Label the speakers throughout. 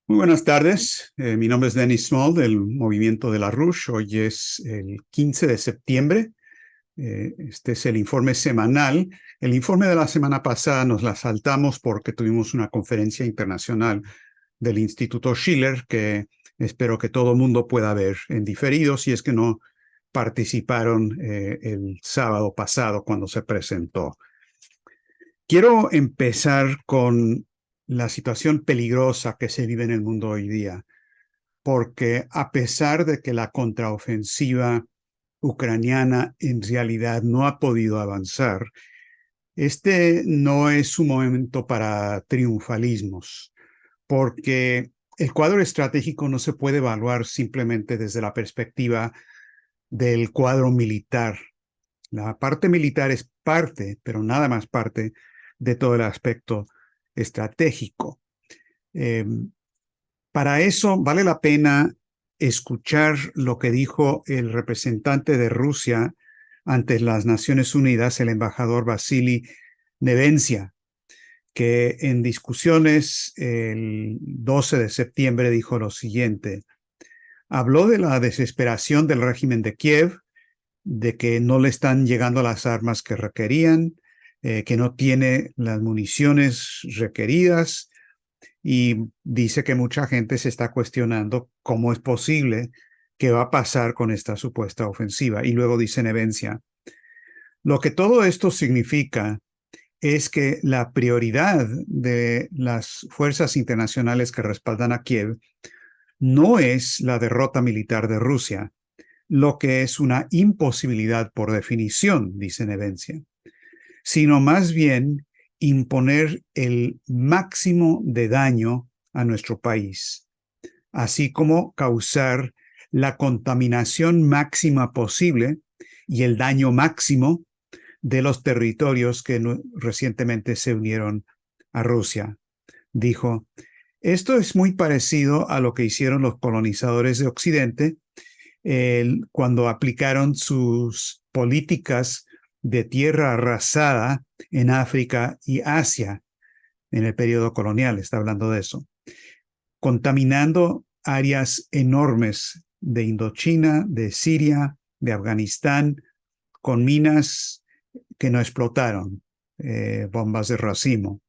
Speaker 1: Muy buenas tardes. Mi nombre es Dennis Small del Movimiento de la Rouge. Hoy es el 15 de septiembre. Este es el informe semanal. El informe de la semana pasada nos la saltamos porque tuvimos una conferencia internacional del Instituto Schiller que espero que todo el mundo pueda ver en diferido si es que no participaron el sábado pasado cuando se presentó. Quiero empezar con la situación peligrosa que se vive en el mundo hoy día, porque a pesar de que la contraofensiva ucraniana en realidad no ha podido avanzar, este no es un momento para triunfalismos, porque el cuadro estratégico no se puede evaluar simplemente desde la perspectiva del cuadro militar. La parte militar es parte, pero nada más parte de todo el aspecto estratégico. Eh, Para eso vale la pena escuchar lo que dijo el representante de Rusia ante las Naciones Unidas, el embajador Vasily Nevencia, que en discusiones el 12 de septiembre dijo lo siguiente. Habló de la desesperación del régimen de Kiev, de que no le están llegando las armas que requerían, que no tiene las municiones requeridas, y dice que mucha gente se está cuestionando cómo es posible que va a pasar con esta supuesta ofensiva. Y luego dice Nevencia, lo que todo esto significa es que la prioridad de las fuerzas internacionales que respaldan a Kiev no es la derrota militar de Rusia, lo que es una imposibilidad por definición, dice Nevencia, sino más bien imponer el máximo de daño a nuestro país, así como causar la contaminación máxima posible y el daño máximo de los territorios que recientemente se unieron a Rusia. Dijo, esto es muy parecido a lo que hicieron los colonizadores de Occidente cuando aplicaron sus políticas de tierra arrasada en África y Asia en el periodo colonial, está hablando de eso, contaminando áreas enormes de Indochina, de Siria, de Afganistán, con minas que no explotaron, bombas de racimo.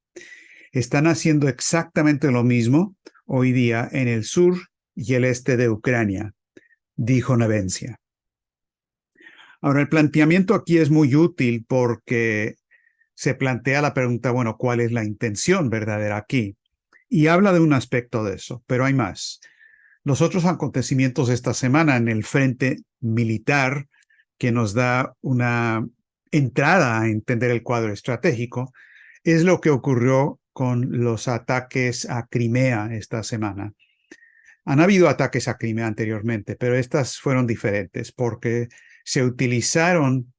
Speaker 1: Están haciendo exactamente lo mismo hoy día en el sur y el este de Ucrania, dijo Nevencia. Ahora, el planteamiento aquí es muy útil porque se plantea la pregunta, bueno, ¿cuál es la intención verdadera aquí? Y habla de un aspecto de eso, pero hay más. Los otros acontecimientos de esta semana en el frente militar, que nos da una entrada a entender el cuadro estratégico, es lo que ocurrió con los ataques a Crimea esta semana. Han habido ataques a Crimea anteriormente, pero estas fueron diferentes porque se utilizaron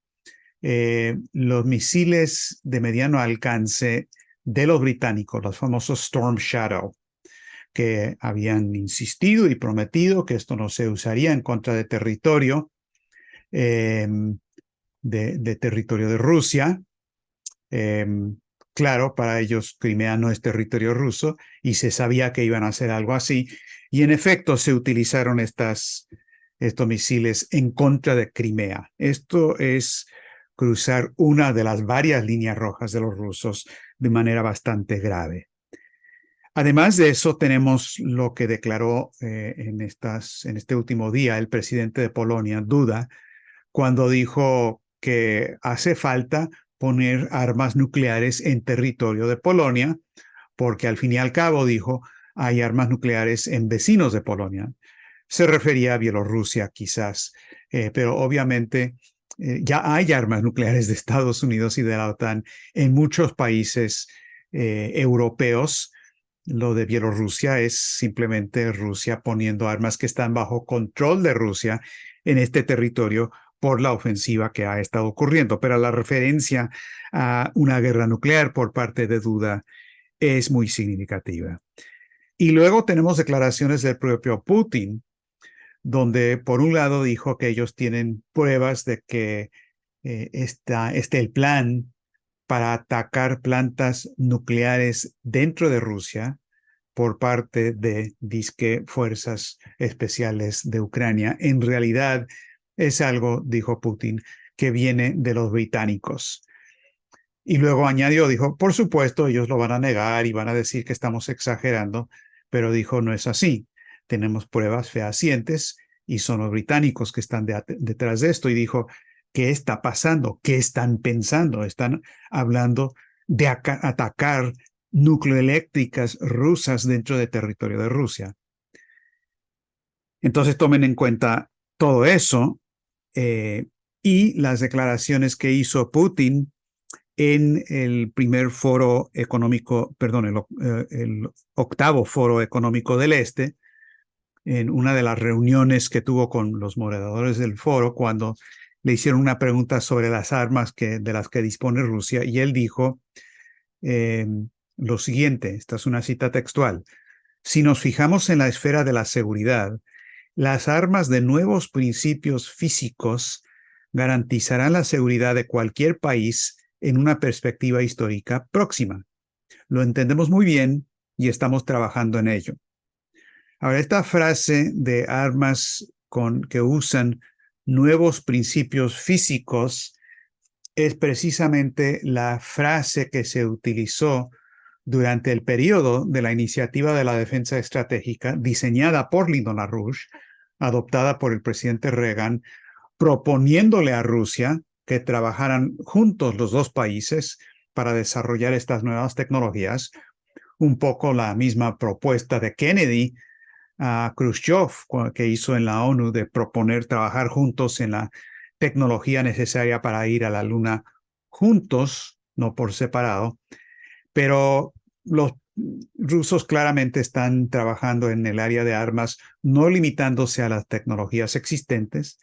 Speaker 1: los misiles de mediano alcance de los británicos, los famosos Storm Shadow, que habían insistido y prometido que esto no se usaría en contra de territorio, eh, de territorio de Rusia. Eh, claro, para ellos Crimea no es territorio ruso y se sabía que iban a hacer algo así. Y en efecto se utilizaron estos misiles en contra de Crimea. Esto es cruzar una de las varias líneas rojas de los rusos de manera bastante grave. Además de eso, tenemos lo que declaró en este último día el presidente de Polonia, Duda, cuando dijo que hace falta poner armas nucleares en territorio de Polonia, porque al fin y al cabo, dijo, hay armas nucleares en vecinos de Polonia. Se refería a Bielorrusia, quizás, pero obviamente ya hay armas nucleares de Estados Unidos y de la OTAN en muchos países europeos. Lo de Bielorrusia es simplemente Rusia poniendo armas que están bajo control de Rusia en este territorio por la ofensiva que ha estado ocurriendo. Pero la referencia a una guerra nuclear por parte de Duda es muy significativa. Y luego tenemos declaraciones del propio Putin, donde por un lado dijo que ellos tienen pruebas de que el plan para atacar plantas nucleares dentro de Rusia, por parte de disque Fuerzas Especiales de Ucrania. En realidad es algo, dijo Putin, que viene de los británicos. Y luego añadió, dijo, por supuesto, ellos lo van a negar y van a decir que estamos exagerando, pero dijo, no es así. Tenemos pruebas fehacientes y son los británicos que están detrás de esto. Y dijo, ¿qué está pasando? ¿Qué están pensando? Están hablando de atacar nucleoeléctricas rusas dentro del territorio de Rusia. Entonces tomen en cuenta todo eso y las declaraciones que hizo Putin en el primer foro económico, perdón, el octavo foro económico del Este, en una de las reuniones que tuvo con los moderadores del foro, cuando le hicieron una pregunta sobre las armas de las que dispone Rusia, y él dijo lo siguiente, esta es una cita textual: si nos fijamos en la esfera de la seguridad, las armas de nuevos principios físicos garantizarán la seguridad de cualquier país en una perspectiva histórica próxima. Lo entendemos muy bien y estamos trabajando en ello. Ahora, esta frase de armas que usan nuevos principios físicos es precisamente la frase que se utilizó durante el periodo de la iniciativa de la defensa estratégica diseñada por Lyndon LaRouche, adoptada por el presidente Reagan, proponiéndole a Rusia que trabajaran juntos los dos países para desarrollar estas nuevas tecnologías, un poco la misma propuesta de Kennedy a Khrushchev que hizo en la ONU de proponer trabajar juntos en la tecnología necesaria para ir a la Luna juntos, no por separado, pero los rusos claramente están trabajando en el área de armas, no limitándose a las tecnologías existentes.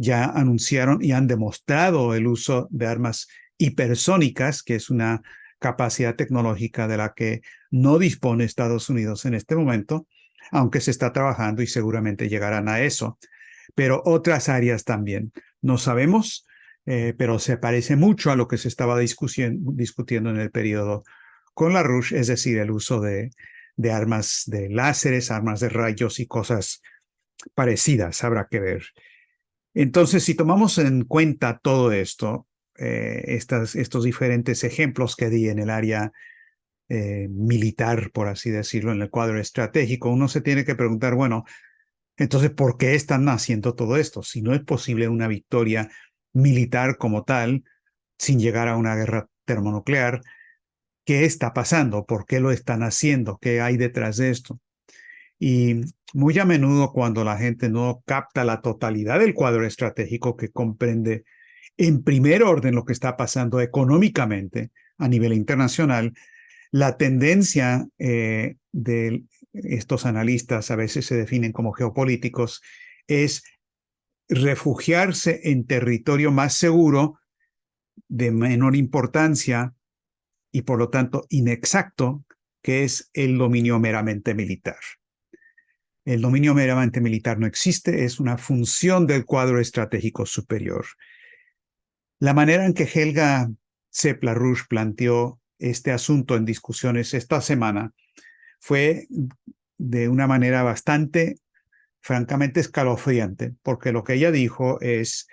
Speaker 1: Ya anunciaron y han demostrado el uso de armas hipersónicas, que es una capacidad tecnológica de la que no dispone Estados Unidos en este momento, aunque se está trabajando y seguramente llegarán a eso. Pero otras áreas también. No sabemos, pero se parece mucho a lo que se estaba discutiendo en el periodo con LaRouche, es decir, el uso de armas de láseres, armas de rayos y cosas parecidas. Habrá que ver. Entonces, si tomamos en cuenta todo esto, estos diferentes ejemplos que di en el área militar, por así decirlo, en el cuadro estratégico, uno se tiene que preguntar, bueno, entonces, ¿por qué están haciendo todo esto? Si no es posible una victoria militar como tal, sin llegar a una guerra termonuclear, ¿qué está pasando? ¿Por qué lo están haciendo? ¿Qué hay detrás de esto? Y muy a menudo cuando la gente no capta la totalidad del cuadro estratégico que comprende en primer orden lo que está pasando económicamente a nivel internacional, la tendencia de estos analistas, a veces se definen como geopolíticos, es refugiarse en territorio más seguro, de menor importancia y por lo tanto inexacto, que es el dominio meramente militar. El dominio meramente militar no existe, es una función del cuadro estratégico superior. La manera en que Helga Sepp-LaRouche planteó este asunto en discusiones esta semana fue de una manera bastante, francamente, escalofriante, porque lo que ella dijo es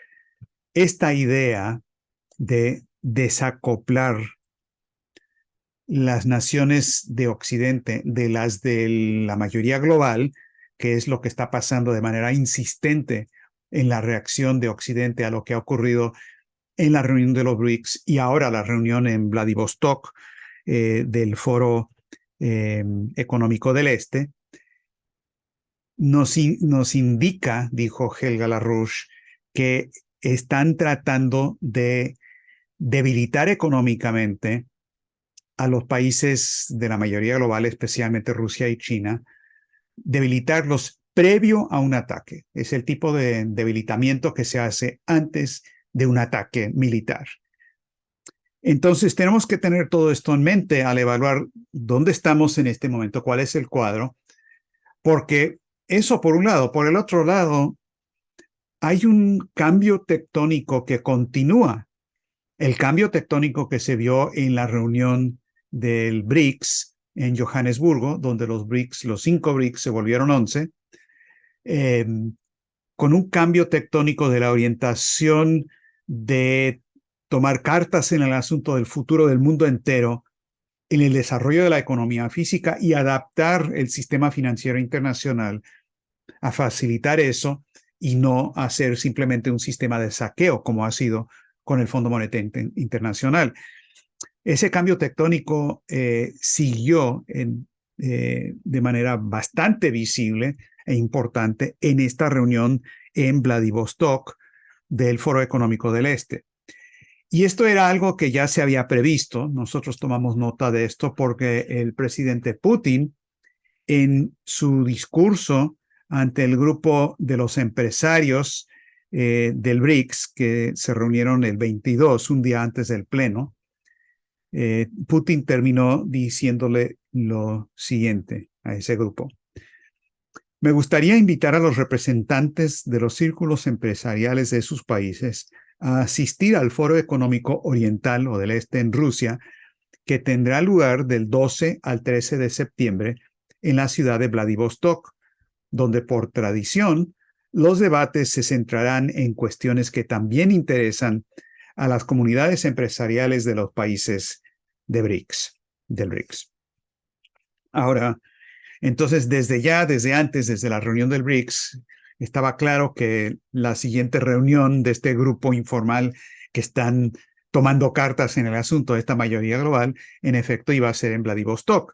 Speaker 1: esta idea de desacoplar las naciones de Occidente de las de la mayoría global, que es lo que está pasando de manera insistente en la reacción de Occidente a lo que ha ocurrido en la reunión de los BRICS y ahora la reunión en Vladivostok del Foro Económico del Este, nos indica, dijo Helga LaRouche, que están tratando de debilitar económicamente a los países de la mayoría global, especialmente Rusia y China, debilitarlos previo a un ataque. Es el tipo de debilitamiento que se hace antes de un ataque militar. Entonces, tenemos que tener todo esto en mente al evaluar dónde estamos en este momento, cuál es el cuadro, porque eso por un lado. Por el otro lado, hay un cambio tectónico que continúa. El cambio tectónico que se vio en la reunión del BRICS en Johannesburgo, donde los 5 BRICS se volvieron 11, con un cambio tectónico de la orientación de tomar cartas en el asunto del futuro del mundo entero, en el desarrollo de la economía física y adaptar el sistema financiero internacional a facilitar eso y no hacer simplemente un sistema de saqueo como ha sido con el Fondo Monetario Internacional. Ese cambio tectónico siguió de manera bastante visible e importante en esta reunión en Vladivostok del Foro Económico del Este. Y esto era algo que ya se había previsto. Nosotros tomamos nota de esto porque el presidente Putin, en su discurso ante el grupo de los empresarios del BRICS, que se reunieron el 22, un día antes del pleno, Putin terminó diciéndole lo siguiente a ese grupo. Me gustaría invitar a los representantes de los círculos empresariales de sus países a asistir al Foro Económico Oriental o del Este en Rusia, que tendrá lugar del 12 al 13 de septiembre en la ciudad de Vladivostok, donde por tradición los debates se centrarán en cuestiones que también interesan a las comunidades empresariales de los países del BRICS. Ahora, entonces, desde antes, desde la reunión del BRICS, estaba claro que la siguiente reunión de este grupo informal que están tomando cartas en el asunto de esta mayoría global, en efecto, iba a ser en Vladivostok.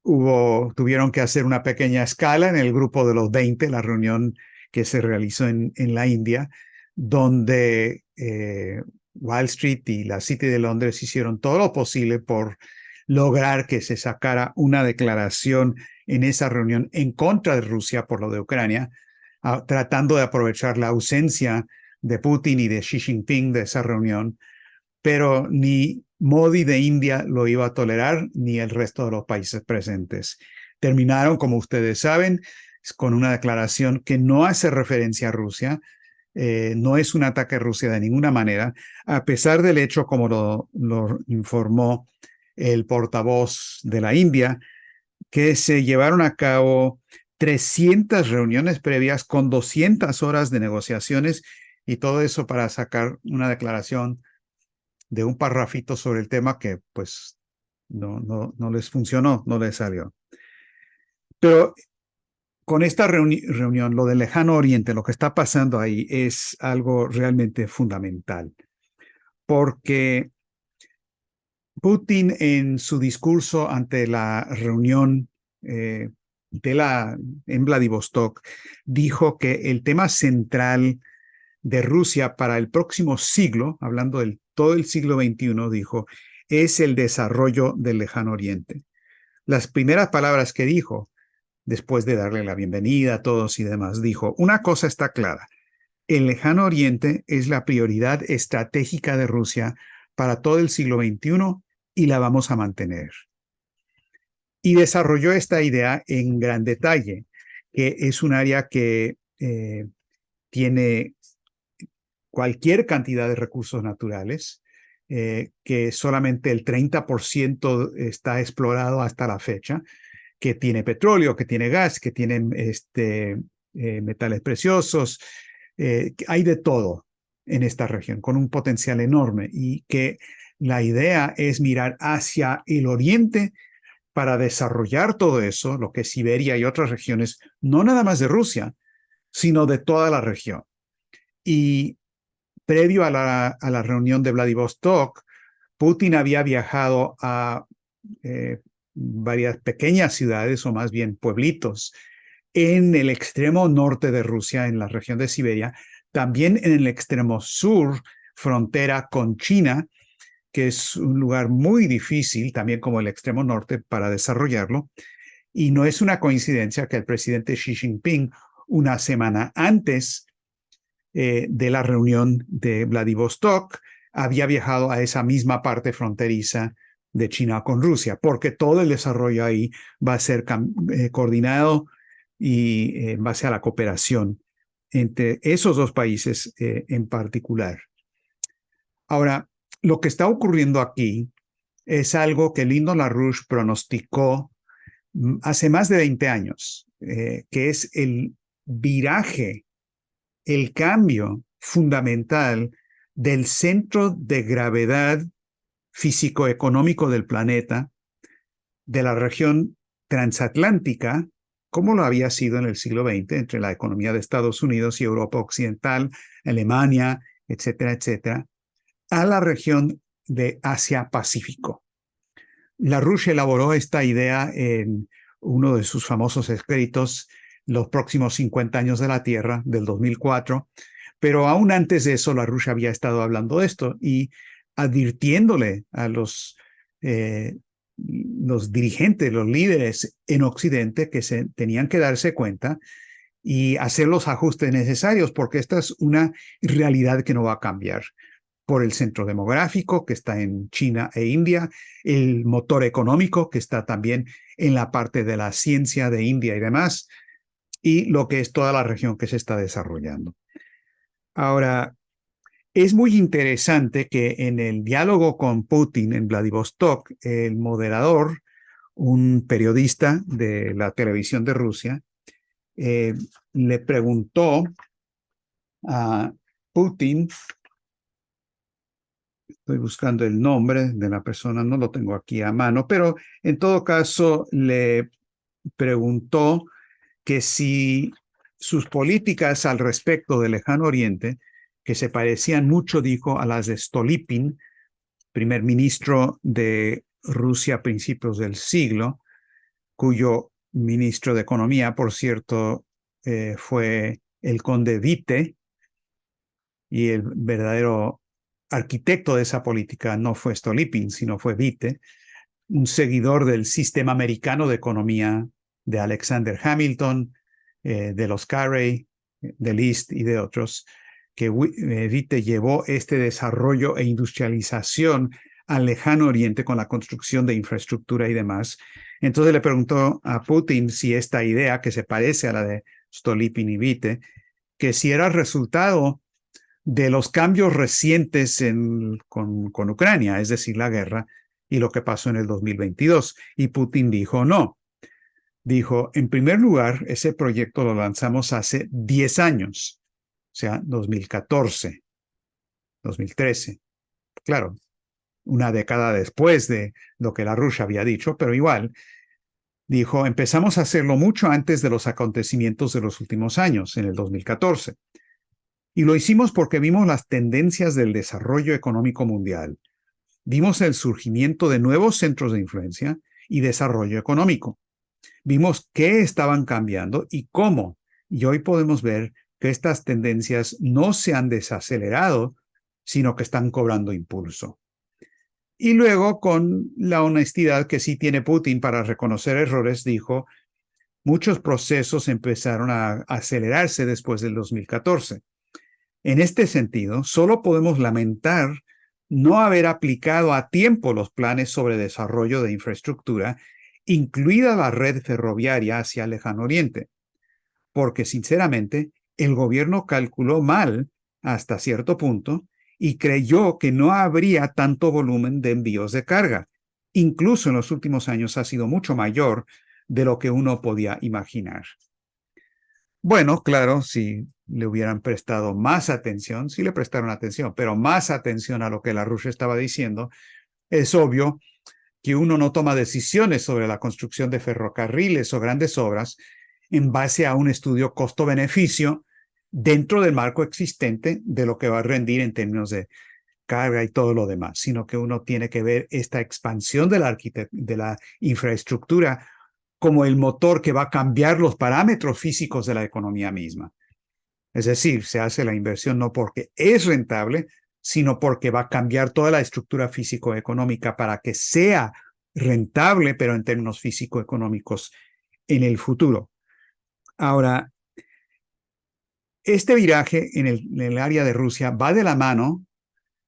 Speaker 1: Tuvieron que hacer una pequeña escala en el grupo de los 20, la reunión que se realizó en la India, donde Wall Street y la City de Londres hicieron todo lo posible por lograr que se sacara una declaración en esa reunión en contra de Rusia por lo de Ucrania, tratando de aprovechar la ausencia de Putin y de Xi Jinping de esa reunión, pero ni Modi de India lo iba a tolerar, ni el resto de los países presentes. Terminaron, como ustedes saben, con una declaración que no hace referencia a Rusia, no es un ataque a Rusia de ninguna manera, a pesar del hecho, como lo informó el portavoz de la India, que se llevaron a cabo 300 reuniones previas con 200 horas de negociaciones y todo eso para sacar una declaración de un parrafito sobre el tema que pues no les funcionó, no les salió. Pero con esta reunión, lo del lejano oriente, lo que está pasando ahí es algo realmente fundamental, porque Putin en su discurso ante la reunión en Vladivostok dijo que el tema central de Rusia para el próximo siglo, hablando del todo el siglo XXI, dijo, es el desarrollo del lejano oriente. Las primeras palabras que dijo, después de darle la bienvenida a todos y demás, dijo, una cosa está clara, el lejano oriente es la prioridad estratégica de Rusia para todo el siglo XXI y la vamos a mantener. Y desarrolló esta idea en gran detalle, que es un área que tiene cualquier cantidad de recursos naturales, que solamente el 30% está explorado hasta la fecha, que tiene petróleo, que tiene gas, que tiene metales preciosos, hay de todo en esta región, con un potencial enorme, y que la idea es mirar hacia el oriente para desarrollar todo eso, lo que es Siberia y otras regiones, no nada más de Rusia, sino de toda la región. Y previo a la reunión de Vladivostok, Putin había viajado a varias pequeñas ciudades, o más bien pueblitos, en el extremo norte de Rusia, en la región de Siberia, también en el extremo sur, frontera con China, que es un lugar muy difícil, también como el extremo norte, para desarrollarlo. Y no es una coincidencia que el presidente Xi Jinping, una semana antes de la reunión de Vladivostok, había viajado a esa misma parte fronteriza de China con Rusia, porque todo el desarrollo ahí va a ser coordinado y en base a la cooperación entre esos dos países en particular. Ahora, lo que está ocurriendo aquí es algo que Lyndon LaRouche pronosticó hace más de 20 años, que es el viraje, el cambio fundamental del centro de gravedad físico-económico del planeta, de la región transatlántica, como lo había sido en el siglo XX, entre la economía de Estados Unidos y Europa Occidental, Alemania, etcétera, etcétera, a la región de Asia-Pacífico. LaRouche elaboró esta idea en uno de sus famosos escritos, Los próximos 50 años de la Tierra, del 2004, pero aún antes de eso, LaRouche había estado hablando de esto y advirtiéndole a los dirigentes, los líderes en Occidente que se tenían que darse cuenta y hacer los ajustes necesarios, porque esta es una realidad que no va a cambiar por el centro demográfico que está en China e India, el motor económico que está también en la parte de la ciencia de India y demás, y lo que es toda la región que se está desarrollando. Ahora, es muy interesante que en el diálogo con Putin en Vladivostok, el moderador, un periodista de la televisión de Rusia, le preguntó a Putin, estoy buscando el nombre de la persona, no lo tengo aquí a mano, pero en todo caso le preguntó que si sus políticas al respecto del Lejano Oriente, que se parecían mucho, dijo, a las de Stolypin, primer ministro de Rusia a principios del siglo, cuyo ministro de Economía, por cierto, fue el conde Witte, y el verdadero arquitecto de esa política no fue Stolypin, sino fue Witte, un seguidor del sistema americano de economía de Alexander Hamilton, de los Carey, de List y de otros, que Witte llevó este desarrollo e industrialización al Lejano Oriente con la construcción de infraestructura y demás. Entonces le preguntó a Putin si esta idea, que se parece a la de Stolypin y Witte, que si era resultado de los cambios recientes con Ucrania, es decir, la guerra, y lo que pasó en el 2022. Y Putin dijo no. Dijo, en primer lugar, ese proyecto lo lanzamos hace 10 años, o sea, 2014, 2013. Claro, una década después de lo que LaRouche había dicho, pero igual, dijo, empezamos a hacerlo mucho antes de los acontecimientos de los últimos años, en el 2014. Y lo hicimos porque vimos las tendencias del desarrollo económico mundial. Vimos el surgimiento de nuevos centros de influencia y desarrollo económico. Vimos qué estaban cambiando y cómo. Y hoy podemos ver que estas tendencias no se han desacelerado, sino que están cobrando impulso. Y luego, con la honestidad que sí tiene Putin para reconocer errores, dijo, muchos procesos empezaron a acelerarse después del 2014. En este sentido, solo podemos lamentar no haber aplicado a tiempo los planes sobre desarrollo de infraestructura, incluida la red ferroviaria hacia el Lejano Oriente, porque sinceramente el gobierno calculó mal hasta cierto punto y creyó que no habría tanto volumen de envíos de carga. Incluso en los últimos años ha sido mucho mayor de lo que uno podía imaginar. Bueno, claro, si le hubieran prestado más atención, sí le prestaron atención, pero más atención a lo que LaRouche estaba diciendo, es obvio que uno no toma decisiones sobre la construcción de ferrocarriles o grandes obras en base a un estudio costo-beneficio dentro del marco existente de lo que va a rendir en términos de carga y todo lo demás, sino que uno tiene que ver esta expansión de la infraestructura como el motor que va a cambiar los parámetros físicos de la economía misma. Es decir, se hace la inversión no porque es rentable, sino porque va a cambiar toda la estructura físico-económica para que sea rentable, pero en términos físico-económicos en el futuro. Ahora, este viraje en el área de Rusia va de la mano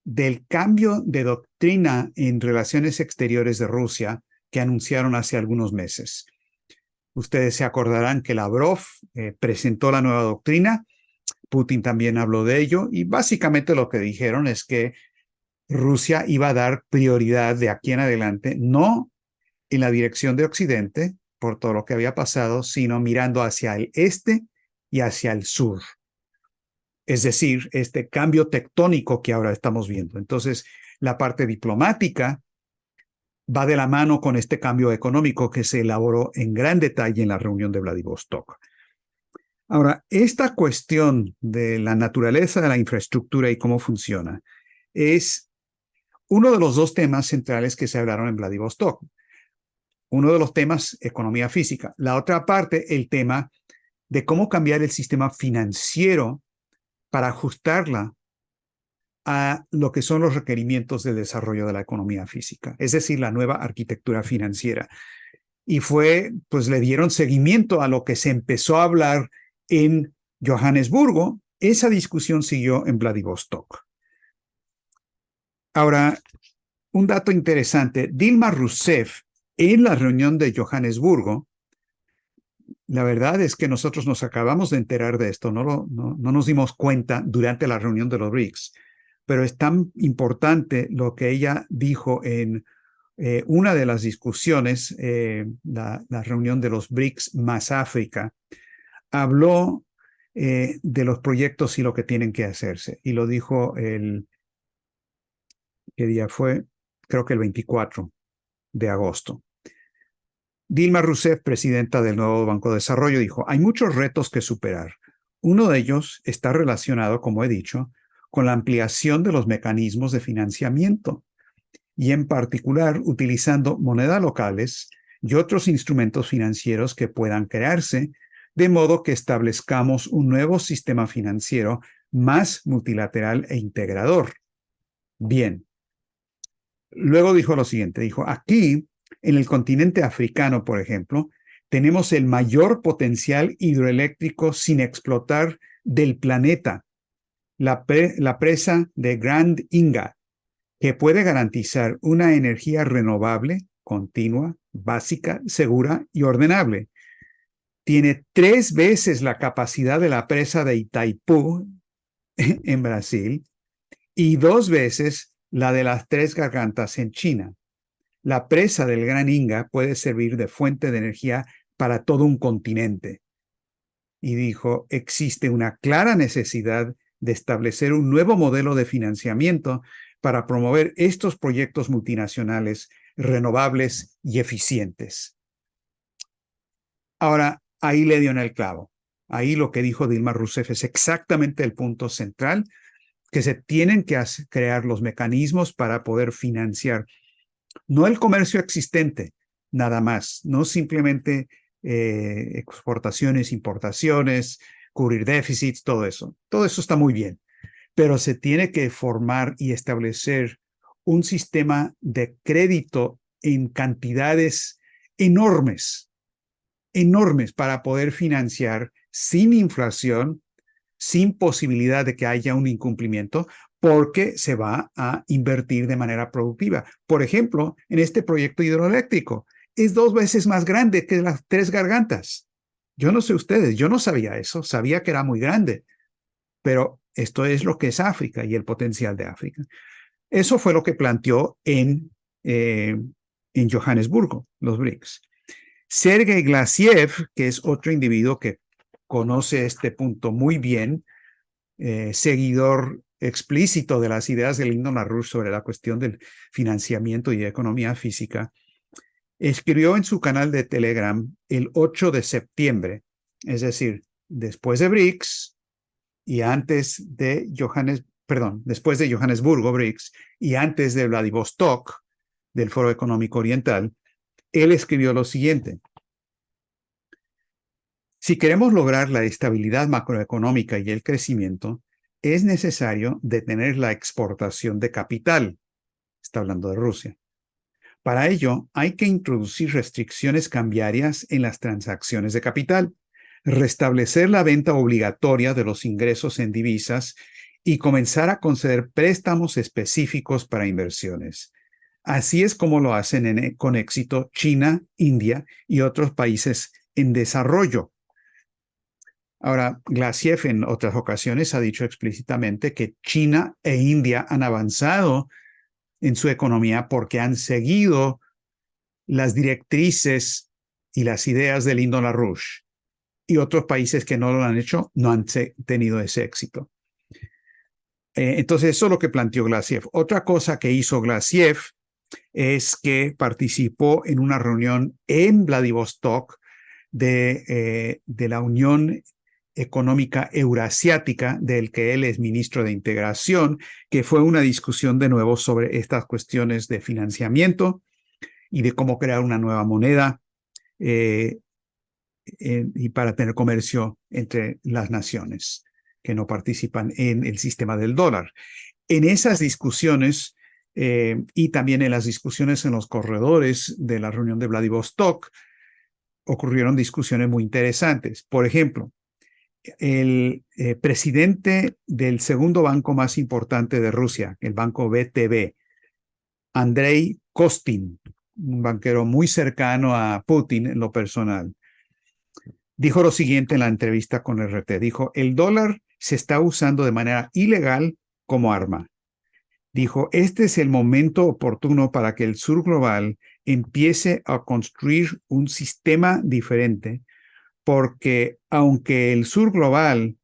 Speaker 1: del cambio de doctrina en relaciones exteriores de Rusia que anunciaron hace algunos meses. Ustedes se acordarán que Lavrov presentó la nueva doctrina, Putin también habló de ello, y básicamente lo que dijeron es que Rusia iba a dar prioridad de aquí en adelante, no en la dirección de Occidente, por todo lo que había pasado, sino mirando hacia el este y hacia el sur. Es decir, este cambio tectónico que ahora estamos viendo. Entonces, la parte diplomática va de la mano con este cambio económico que se elaboró en gran detalle en la reunión de Vladivostok. Ahora, esta cuestión de la naturaleza de la infraestructura y cómo funciona es uno de los dos temas centrales que se hablaron en Vladivostok. Uno de los temas, economía física. La otra parte, el tema de cómo cambiar el sistema financiero para ajustarla a lo que son los requerimientos de desarrollo de la economía física, es decir, la nueva arquitectura financiera. Y pues le dieron seguimiento a lo que se empezó a hablar en Johannesburgo. Esa discusión siguió en Vladivostok. Ahora, un dato interesante, Dilma Rousseff en la reunión de Johannesburgo, la verdad es que nosotros nos acabamos de enterar de esto, no nos dimos cuenta durante la reunión de los BRICS, pero es tan importante lo que ella dijo en una de las discusiones, la reunión de los BRICS más África, habló de los proyectos y lo que tienen que hacerse. Y lo dijo ¿qué día fue? Creo que el 24 de agosto. Dilma Rousseff, presidenta del nuevo Banco de Desarrollo, dijo, hay muchos retos que superar. Uno de ellos está relacionado, como he dicho, con la ampliación de los mecanismos de financiamiento y en particular utilizando monedas locales y otros instrumentos financieros que puedan crearse, de modo que establezcamos un nuevo sistema financiero más multilateral e integrador. Bien. Luego dijo lo siguiente, dijo, aquí en el continente africano, por ejemplo, tenemos el mayor potencial hidroeléctrico sin explotar del planeta, la presa de Grand Inga, que puede garantizar una energía renovable, continua, básica, segura y ordenable. Tiene 3 veces la capacidad de la presa de Itaipú en Brasil y 2 veces la de las Tres Gargantas en China. La presa del Gran Inga puede servir de fuente de energía para todo un continente. Y dijo, existe una clara necesidad de establecer un nuevo modelo de financiamiento para promover estos proyectos multinacionales renovables y eficientes. Ahora, ahí le dio en el clavo. Ahí lo que dijo Dilma Rousseff es exactamente el punto central, que se tienen que crear los mecanismos para poder financiar no el comercio existente, nada más, no simplemente exportaciones, importaciones, cubrir déficits, todo eso. Todo eso está muy bien, pero se tiene que formar y establecer un sistema de crédito en cantidades enormes, enormes para poder financiar sin inflación, sin posibilidad de que haya un incumplimiento, porque se va a invertir de manera productiva. Por ejemplo, en este proyecto hidroeléctrico, es 2 veces más grande que las Tres Gargantas. Yo no sé ustedes, yo no sabía eso, sabía que era muy grande, pero esto es lo que es África y el potencial de África. Eso fue lo que planteó en Johannesburgo, los BRICS. Sergei Glassiev, que es otro individuo que conoce este punto muy bien, seguidor explícito de las ideas de Lyndon LaRouche sobre la cuestión del financiamiento y de economía física, escribió en su canal de Telegram el 8 de septiembre, es decir, después de BRICS y antes de después de Johannesburgo, BRICS, y antes de Vladivostok, del Foro Económico Oriental, él escribió lo siguiente. Si queremos lograr la estabilidad macroeconómica y el crecimiento, es necesario detener la exportación de capital. Está hablando de Rusia. Para ello, hay que introducir restricciones cambiarias en las transacciones de capital, restablecer la venta obligatoria de los ingresos en divisas y comenzar a conceder préstamos específicos para inversiones. Así es como lo hacen con éxito China, India y otros países en desarrollo. Ahora, Glassiev en otras ocasiones ha dicho explícitamente que China e India han avanzado en su economía porque han seguido las directrices y las ideas de Lyndon LaRouche. Y otros países que no lo han hecho no han tenido ese éxito. Entonces, eso es lo que planteó Glassiev. Otra cosa que hizo Glassiev es que participó en una reunión en Vladivostok de la Unión Económica Eurasiática, del que él es ministro de Integración, que fue una discusión de nuevo sobre estas cuestiones de financiamiento y de cómo crear una nueva moneda y para tener comercio entre las naciones que no participan en el sistema del dólar. En esas discusiones y también en las discusiones en los corredores de la reunión de Vladivostok, ocurrieron discusiones muy interesantes. Por ejemplo, el presidente del segundo banco más importante de Rusia, el banco VTB, Andrei Kostin, un banquero muy cercano a Putin en lo personal, dijo lo siguiente en la entrevista con RT. Dijo, el dólar se está usando de manera ilegal como arma. Dijo, este es el momento oportuno para que el sur global empiece a construir un sistema diferente, porque aunque el sur global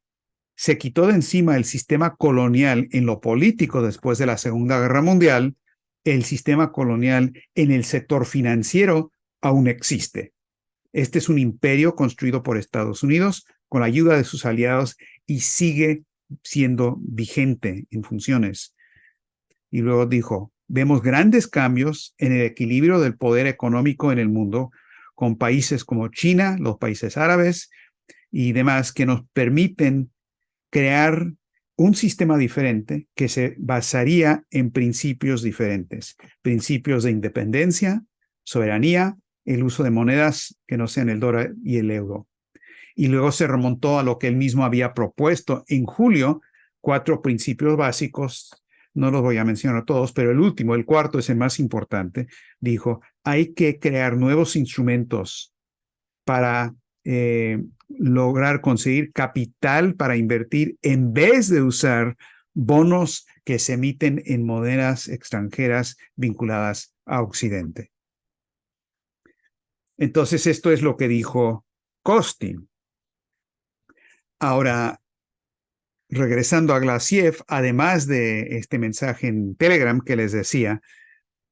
Speaker 1: se quitó de encima el sistema colonial en lo político después de la Segunda Guerra Mundial, el sistema colonial en el sector financiero aún existe. Este es un imperio construido por Estados Unidos con la ayuda de sus aliados y sigue siendo vigente en funciones. Y luego dijo, vemos grandes cambios en el equilibrio del poder económico en el mundo con países como China, los países árabes y demás que nos permiten crear un sistema diferente que se basaría en principios diferentes, principios de independencia, soberanía, el uso de monedas que no sean el dólar y el euro. Y luego se remontó a lo que él mismo había propuesto en julio, 4 principios básicos. No los voy a mencionar todos, pero el último, el cuarto, es el más importante. Dijo, hay que crear nuevos instrumentos para lograr conseguir capital para invertir en vez de usar bonos que se emiten en monedas extranjeras vinculadas a Occidente. Entonces, esto es lo que dijo Kostin. Ahora, regresando a Glassiev, además de este mensaje en Telegram que les decía,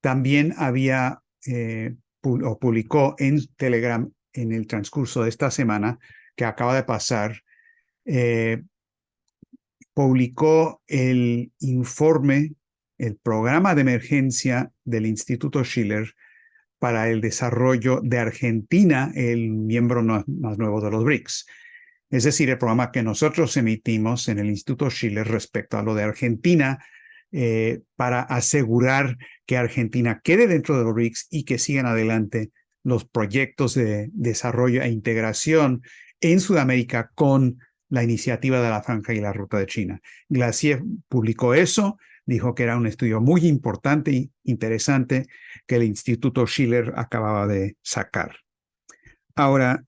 Speaker 1: también había o publicó en Telegram en el transcurso de esta semana que acaba de pasar, publicó el informe, el programa de emergencia del Instituto Schiller para el desarrollo de Argentina, el miembro más nuevo de los BRICS. Es decir, el programa que nosotros emitimos en el Instituto Schiller respecto a lo de Argentina, para asegurar que Argentina quede dentro de los BRICS y que sigan adelante los proyectos de desarrollo e integración en Sudamérica con la iniciativa de la Franja y la Ruta de China. Glassiev publicó eso, dijo que era un estudio muy importante e interesante que el Instituto Schiller acababa de sacar. Ahora,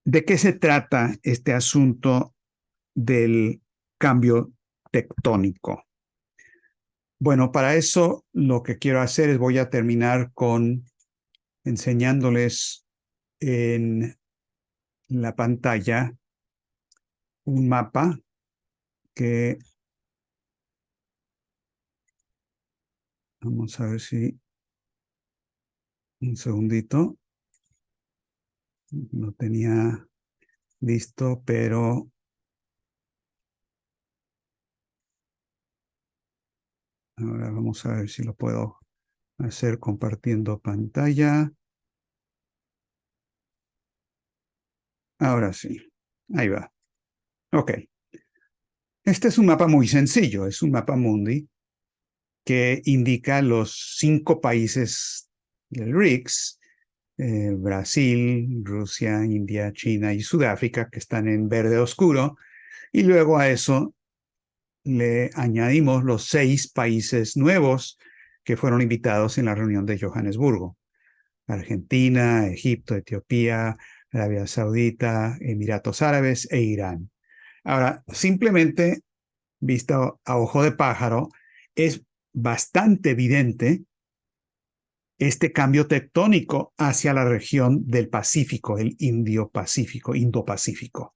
Speaker 1: ¿de qué se trata este asunto del cambio tectónico? Bueno, para eso lo que quiero hacer es voy a terminar con enseñándoles en la pantalla un mapa que vamos a ver si un segundito no tenía listo, pero ahora vamos a ver si lo puedo hacer compartiendo pantalla. Ahora sí, ahí va. Ok. Este es un mapa muy sencillo, es un mapa mundi que indica los 5 países del BRICS, Brasil, Rusia, India, China y Sudáfrica, que están en verde oscuro, y luego a eso le añadimos los 6 países nuevos que fueron invitados en la reunión de Johannesburgo: Argentina, Egipto, Etiopía, Arabia Saudita, Emiratos Árabes e Irán. Ahora, simplemente, visto a ojo de pájaro, es bastante evidente este cambio tectónico hacia la región del Pacífico, el Indo-Pacífico,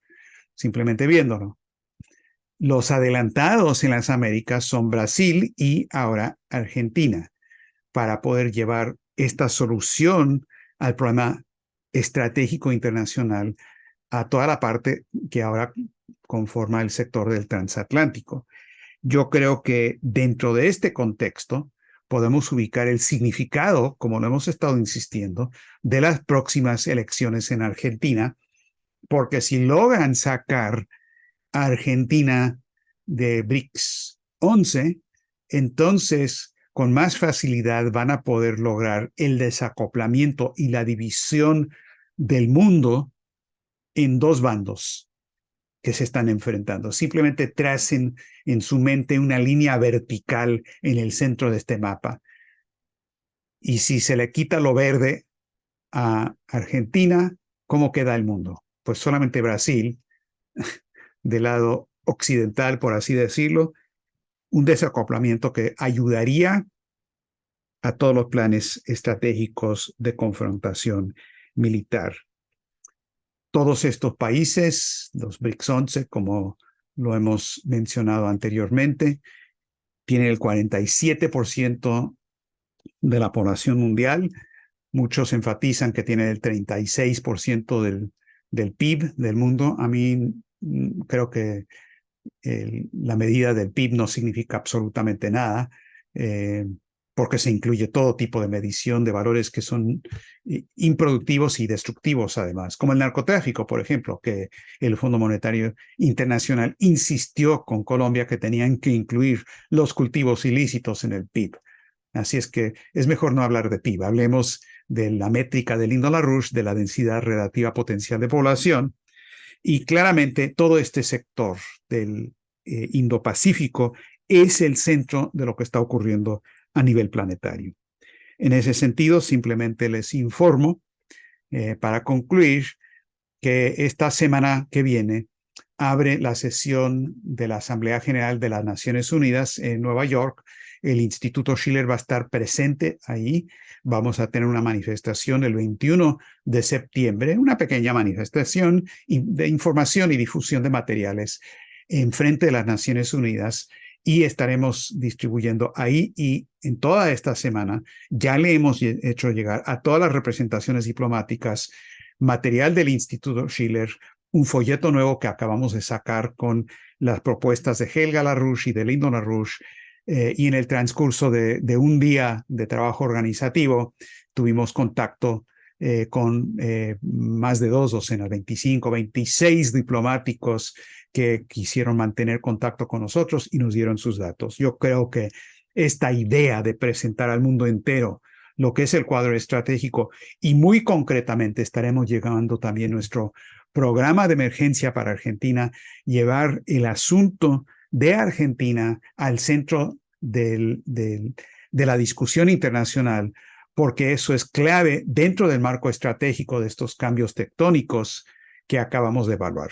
Speaker 1: simplemente viéndolo. Los adelantados en las Américas son Brasil y ahora Argentina, para poder llevar esta solución al problema estratégico internacional a toda la parte que ahora conforma el sector del transatlántico. Yo creo que dentro de este contexto podemos ubicar el significado, como lo hemos estado insistiendo, de las próximas elecciones en Argentina, porque si logran sacar a Argentina de BRICS 11, entonces con más facilidad van a poder lograr el desacoplamiento y la división del mundo en dos bandos que se están enfrentando. Simplemente tracen en su mente una línea vertical en el centro de este mapa. Y si se le quita lo verde a Argentina, ¿cómo queda el mundo? Pues solamente Brasil, del lado occidental, por así decirlo, un desacoplamiento que ayudaría a todos los planes estratégicos de confrontación militar. Todos estos países, los BRICS 11, como lo hemos mencionado anteriormente, tienen el 47% de la población mundial. Muchos enfatizan que tienen el 36% del PIB del mundo. A mí creo que la medida del PIB no significa absolutamente nada, porque se incluye todo tipo de medición de valores que son improductivos y destructivos además, como el narcotráfico, por ejemplo, que el Fondo Monetario Internacional insistió con Colombia que tenían que incluir los cultivos ilícitos en el PIB. Así es que es mejor no hablar de PIB, hablemos de la métrica de Lyndon-LaRouche, de la densidad relativa potencial de población, y claramente todo este sector del Indo-Pacífico es el centro de lo que está ocurriendo a nivel planetario. En ese sentido, simplemente les informo, para concluir, que esta semana que viene abre la sesión de la Asamblea General de las Naciones Unidas en Nueva York. El Instituto Schiller va a estar presente ahí. Vamos a tener una manifestación el 21 de septiembre, una pequeña manifestación de información y difusión de materiales en frente de las Naciones Unidas, y estaremos distribuyendo ahí, y en toda esta semana ya le hemos hecho llegar a todas las representaciones diplomáticas material del Instituto Schiller, un folleto nuevo que acabamos de sacar con las propuestas de Helga LaRouche y de Lyndon LaRouche, y en el transcurso de un día de trabajo organizativo tuvimos contacto con más de 2 docenas, 25, 26 diplomáticos que quisieron mantener contacto con nosotros y nos dieron sus datos. Yo creo que esta idea de presentar al mundo entero lo que es el cuadro estratégico, y muy concretamente estaremos llegando también nuestro programa de emergencia para Argentina, llevar el asunto de Argentina al centro de la discusión internacional, porque eso es clave dentro del marco estratégico de estos cambios tectónicos que acabamos de evaluar.